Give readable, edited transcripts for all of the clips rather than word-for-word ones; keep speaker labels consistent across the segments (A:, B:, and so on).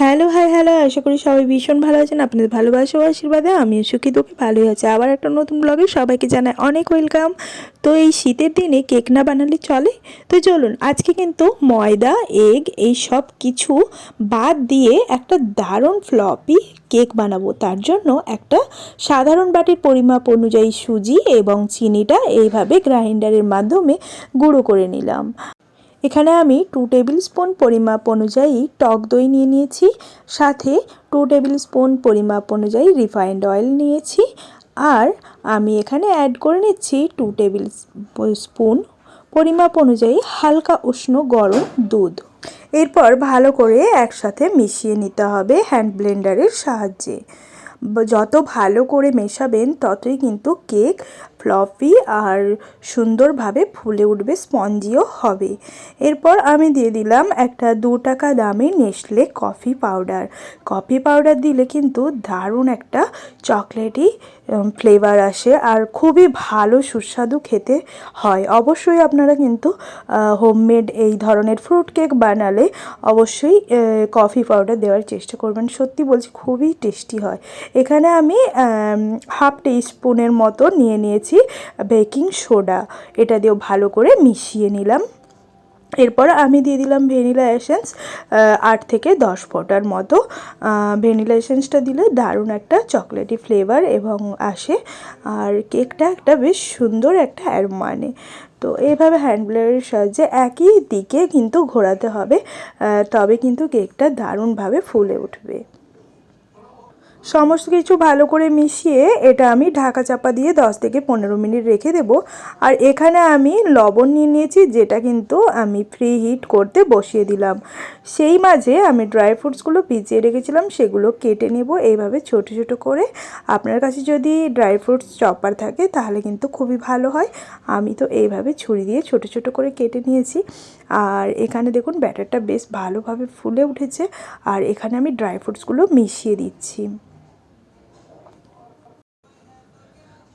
A: Hello, high, hello. আশা করি সবাই ভীষণ ভালো আছেন। আপনাদের ভালোবাসা ও আশীর্বাদে আমিও সুখী দুঃখী ভালোই আছি। আবার একটা নতুন ব্লগে সবাইকে জানাই অনেক ওয়েলকাম। তো এই শীতের দিনে কেক না বানালে চলে? তো চলুন আজকে কিন্তু ময়দা, এগ এই সব কিছু বাদ দিয়ে একটা দারুণ ফ্লপি কেক বানাবো। তার জন্য একটা সাধারণ বাটির পরিমাপ অনুযায়ী সুজি এবং চিনিটা এইভাবে গ্রাইন্ডারের মাধ্যমে গুঁড়ো করে নিলাম। এখানে আমি 2 টেবিল স্পুন পরিমাপ অনুযায়ী টক দই নিয়ে নিয়েছি, সাথে 2 টেবিল স্পুন পরিমাপ অনুযায়ী রিফাইন্ড অয়েল নিয়েছি, আর আমি এখানে অ্যাড করে নিচ্ছি 2 টেবিল স্পুন পরিমাপ অনুযায়ী হালকা উষ্ণ গরম দুধ। এরপর ভালো করে একসাথে মিশিয়ে নিতে হবে হ্যান্ড ব্লেন্ডারের সাহায্যে। যত ভালো করে মেশাবেন ততই কিন্তু কেক ফ্লফি আর সুন্দরভাবে ফুলে উঠবে, স্পঞ্জিও হবে। এরপর আমি দিয়ে দিলাম একটা 2 টাকা দামের Nestle coffee powder. Coffee powder দিলে কিন্তু দারুণ একটা চকলেটি ফ্লেভার আসে আর খুবই ভালো সুস্বাদু খেতে হয়। অবশ্যই আপনারা কিন্তু হোমমেড এই ধরনের ফ্রুট কেক বানালে অবশ্যই কফি পাউডার দেওয়ার চেষ্টা করবেন। সত্যি বলছি খুবই টেস্টি হয়। এখানে আমি হাফ টিস্পুনের মতো নিয়ে নিয়েছি বেকিং সোডা, এটা দিয়েও ভালো করে মিশিয়ে নিলাম। এরপর আমি দিয়ে দিলাম ভ্যানিলা এসেন্স 8 থেকে 10 ফোঁটার মতো। ভ্যানিলা এসেন্সটা দিলে দারুণ একটা চকলেটি ফ্লেভার এবং আসে, আর কেকটা একটা বেশ সুন্দর একটা অ্যারোমা আনে। তো এইভাবে হ্যান্ড ব্লেন্ডারের সাহায্যে একই দিকে কিন্তু ঘোরাতে হবে, তবে কিন্তু কেকটা দারুণভাবে ফুলে উঠবে। সমস্ত কিছু ভালো করে মিশিয়ে এটা আমি ঢাকা চাপা দিয়ে 10 থেকে 15 মিনিট রেখে দেব। আর এখানে আমি লবণ নিয়ে নিয়েছি, যেটা কিন্তু আমি প্রি হিট করতে বসিয়ে দিলাম। সেই মাঝে আমি ড্রাই ফ্রুটসগুলো ভিজিয়ে রেখেছিলাম, সেগুলো কেটে নেব এইভাবে ছোট ছোট করে। আপনার কাছে যদি ড্রাই ফ্রুটস চপার থাকে তাহলে কিন্তু খুবই ভালো হয়। আমি তো এইভাবে ছুরি দিয়ে ছোট ছোট করে কেটে নিয়েছি। আর এখানে দেখুন ব্যাটারটা বেশ ভালোভাবে ফুলে উঠেছে, আর এখানে আমি ড্রাই ফ্রুটসগুলো মিশিয়ে দিচ্ছি।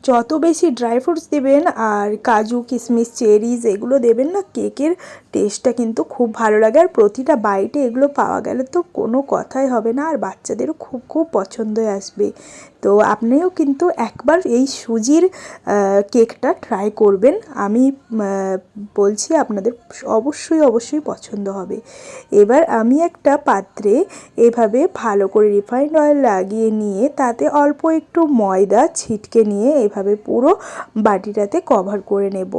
A: যত বেশি ড্রাই ফ্রুটস দেবেন আর কাজু কিশমিশ চেরিজ এগুলো দেবেন না, কেকের টেস্টটা কিন্তু খুব ভালো লাগে। আর প্রতিটা বাইটে এগুলো পাওয়া গেলে তো কোনো কথাই হবে না, আর বাচ্চাদেরও খুব খুব পছন্দই আসবে। তো আপনিও কিন্তু একবার এই সুজির কেকটা ট্রাই করবেন, আমি বলছি আপনাদের অবশ্যই অবশ্যই পছন্দ হবে। এবার আমি একটা পাত্রে এভাবে ভালো করে রিফাইন্ড অয়েল লাগিয়ে নিয়ে তাতে অল্প একটু ময়দা ছিটকে নিয়ে এভাবে পুরো বাটিটাতে কভার করে নেব।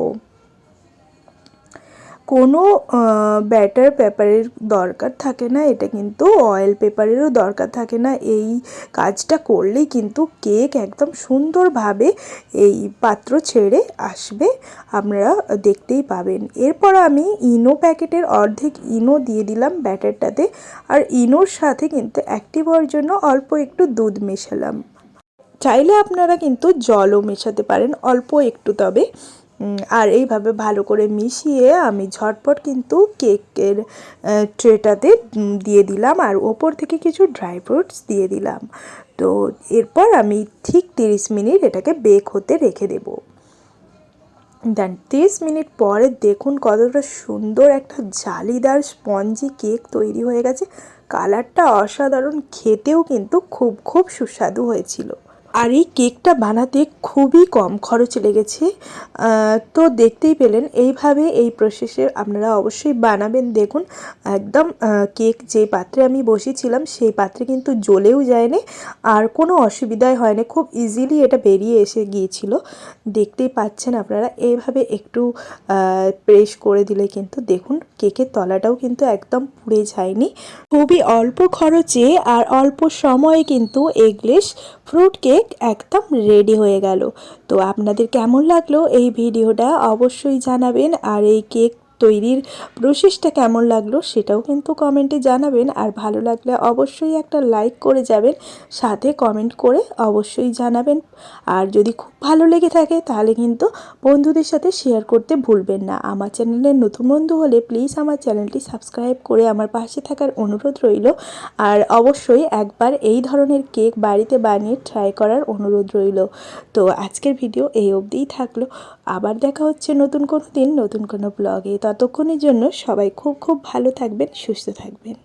A: কোনো ব্যাটার পেপারের দরকার থাকে না, এটা কিন্তু অয়েল পেপারেরও দরকার থাকে না। এই কাজটা করলেই কিন্তু কেক একদম সুন্দরভাবে এই পাত্র ছেড়ে আসবে, আপনারা দেখতেই পাবেন। এরপর আমি ইনো প্যাকেটের অর্ধেক ইনো দিয়ে দিলাম ব্যাটারটাতে, আর ইনোর সাথে কিন্তু অ্যাক্টিভ হওয়ার জন্য অল্প একটু দুধ মেশালাম। চাইলে আপনারা কিন্তু জলও মেশাতে পারেন অল্প একটু, তবে আর এইভাবে ভালো করে মিশিয়ে আমি ঝটপট কিন্তু কেকের ট্রেটাতে দিয়ে দিলাম, আর ওপর থেকে কিছু ড্রাই ফ্রুটস দিয়ে দিলাম। তো এরপর আমি ঠিক 30 মিনিট এটাকে বেক হতে রেখে দেব। দেন 30 মিনিট পরে দেখুন কতটা সুন্দর একটা জালিদার স্পঞ্জি কেক তৈরি হয়ে গেছে। কালারটা অসাধারণ, খেতেও কিন্তু খুব খুব সুস্বাদু হয়েছিল। আর এই কেকটা বানাতে খুবই কম খরচ লেগেছে। তো দেখতেই পেলেন, এইভাবে এই প্রসেসে আপনারা অবশ্যই বানাবেন। দেখুন একদম কেক যে পাত্রে আমি বসিয়েছিলাম সেই পাত্রে কিন্তু জ্বলেও যায়নি, আর কোনো অসুবিধাই হয়নি, খুব ইজিলি এটা বেরিয়ে এসে গিয়েছিল। দেখতেই পাচ্ছেন আপনারা, এইভাবে একটু প্রেস করে দিলে কিন্তু দেখুন কেকের তলাটাও কিন্তু একদম পুড়ে যায়নি। খুবই অল্প খরচে আর অল্প সময়ে কিন্তু এগলেস ফ্রুট কেক একদম রেডি হয়ে গেল। তো আপনাদের কেমন লাগলো এই ভিডিওটা অবশ্যই জানাবেন, আর এই কেক তৈরির প্রসেসটা কেমন লাগলো সেটাও কিন্তু কমেন্টে জানাবেন। আর ভালো লাগলে অবশ্যই একটা লাইক করে যাবেন, সাথে কমেন্ট করে অবশ্যই জানাবেন। আর যদি খুব ভালো লেগে থাকে তাহলে কিন্তু বন্ধুদের সাথে শেয়ার করতে ভুলবেন না। আমার চ্যানেলের নতুন বন্ধু হলে প্লিজ আমার চ্যানেলটি সাবস্ক্রাইব করে আমার পাশে থাকার অনুরোধ রইল। আর অবশ্যই একবার এই ধরনের কেক বাড়িতে বানিয়ে ট্রাই করার অনুরোধ রইল। তো আজকের ভিডিও এই অবধিই থাকলো, আবার দেখা হচ্ছে নতুন কোনো দিন নতুন কোনো ব্লগে। ততক্ষণের জন্য সবাই খুব খুব ভালো থাকবেন, সুস্থ থাকবেন।